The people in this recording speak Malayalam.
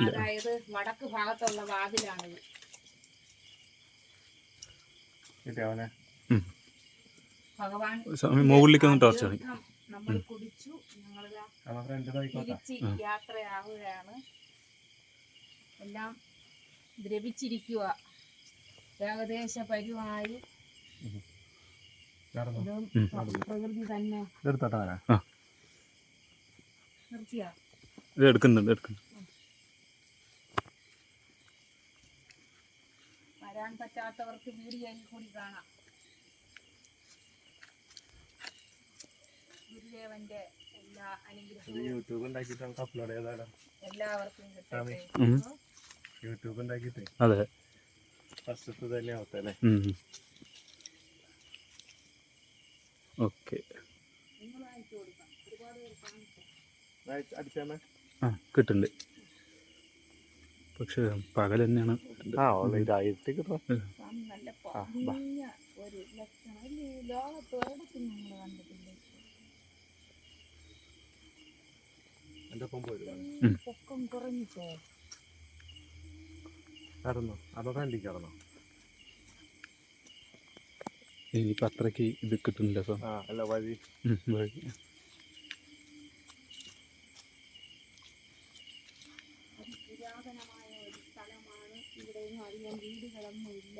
അതായത് വടക്ക് ഭാഗത്തുള്ള വാതിലാണിത്. ഭഗവാൻ മുകളിലേക്കൊന്ന് ടോർച്ച് നമ്മൾ കുടിച്ചു, തിരിച്ച് യാത്രയാവുകയാണ്. എല്ലാം ദ്രവിച്ചിരിക്കുക, ഏകദേശ പരിവായി. പ്രകൃതി തന്നെ നിർത്തിയാ എടുക്കുന്നുണ്ട്. വരാൻ പറ്റാത്തവർക്ക് വീഡിയോയിൽ കൂടി കാണാം. ഗുരുദേവന്റെ എല്ലാ അനുഗ്രഹവും എല്ലാവർക്കും കിട്ടട്ടെ. യൂട്യൂബ് ഉണ്ടാക്കിട്ടേ അതെ ഫസ്റ്റത്തെ തന്നെ ആവത്തല്ലേ. ഓക്കെ നിങ്ങൾ അയച്ചു കൊടുക്കാം. ഒരുപാട് പേര് അടിച്ചാൽ കിട്ടുന്നുണ്ട്. പക്ഷെ പകൽ തന്നെയാണ്. നല്ല പതിഞ്ഞ ഒരു ലക്ഷണം ലോകത്ത് ഒരിടത്തും നമ്മൾ കണ്ടിട്ടില്ല. പൊക്കം കുറഞ്ഞിട്ടേ ഇനിയിപ്പോൾ അത്രയ്ക്ക് ഇത് കിട്ടുന്നില്ല. സോ അല്ല വഴി പുരാതനമായ ഒരു സ്ഥലമാണ്. ഇവിടെ അധികം വീടുകളൊന്നും ഇല്ല.